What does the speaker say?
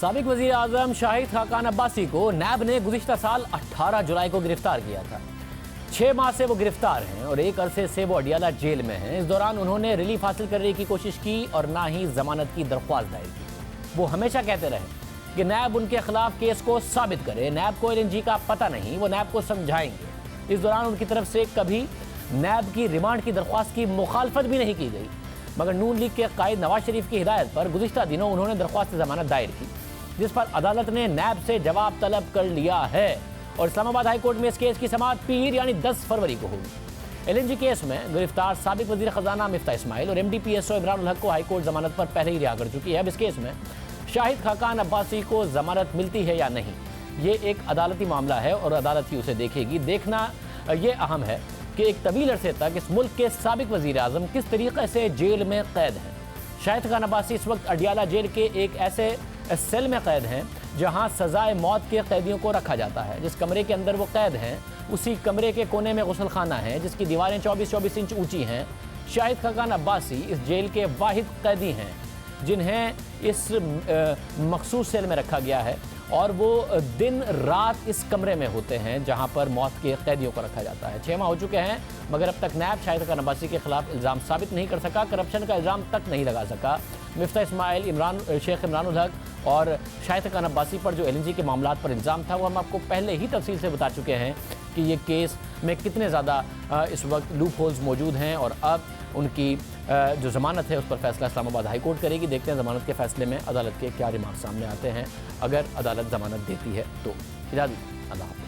साबिक वजीर आजम शाहिद खाकान अब्बासी को नैब ने गुज़िश्ता साल 18 जुलाई को गिरफ्तार किया था। 6 माह से वो गिरफ्तार हैं और एक अरसे से वो अडियाला जेल में हैं। इस दौरान उन्होंने रिलीफ हासिल करने की कोशिश की और ना ही जमानत की दरख्वास्त दायर की। वो हमेशा कहते रहे कि नैब उनके खिलाफ केस को साबित करे। नैब को LNG का पता नहीं, वो नैब को समझाएंगे। इस दौरान उनकी तरफ से कभी नैब की रिमांड की दरख्वास्त की मुखालफत भी नहीं की गई, मगर नून लीग के कायद नवाज शरीफ की हिदायत पर गुज़िश्ता दिनों उन्होंने दरख्वास्त जमानत दायर की, जिस पर अदालत ने नैब से जवाब तलब कर लिया है और इस्लामाबाद हाई कोर्ट में इस केस की समाअत पीर यानी 10 फरवरी को होगी। LNG केस में गिरफ्तार साबिक वजीर खजाना मिफ्ता इस्माइल और MD PSO इमरान उल हक को हाई कोर्ट जमानत पर पहले ही रिहा कर चुकी है। अब इस केस में शाहिद खाकान अब्बासी को जमानत मिलती है या नहीं, ये एक अदालती मामला है और अदालत ही उसे देखेगी। देखना ये अहम है कि एक तवील अरसे तक इस मुल्क के साबिक वजीर आजम किस तरीके से जेल में कैद हैं। शाहिद खान अब्बासी इस वक्त अडियाला जेल के एक ऐसे सेल में कैद हैं जहां सजाए मौत के कैदियों को रखा जाता है। जिस कमरे के अंदर वो कैद हैं, उसी कमरे के कोने में गुसल खाना है जिसकी दीवारें 24-24 इंच ऊंची हैं। शाहिद खाकान अब्बासी इस जेल के वाहिद कैदी हैं जिन्हें इस मखसूस सेल में रखा गया है और वो दिन रात इस कमरे में होते हैं जहां पर मौत के कैदियों को रखा जाता है। 6 माह हो चुके हैं मगर अब तक नैब शाहिद खान अब्बासी के खिलाफ इल्ज़ाम साबित नहीं कर सका, करप्शन का इल्ज़ाम तक नहीं लगा सका। मिफ्ता इस्माइल, शेख इमरान उल हक और शाहिद खान अब्बासी पर जो LNG के मामलात पर इल्ज़ाम था वो हम आपको पहले ही तफसील से बता चुके हैं कि ये केस में कितने ज़्यादा इस वक्त लूप होल्स मौजूद हैं और अब उनकी जो ज़मानत है उस पर फैसला इस्लामाबाद हाई कोर्ट करेगी। देखते हैं ज़मानत के फैसले में अदालत के क्या रिमार्क सामने आते हैं। अगर अदालत ज़मानत देती है तो इजाज़त, अल्लाह।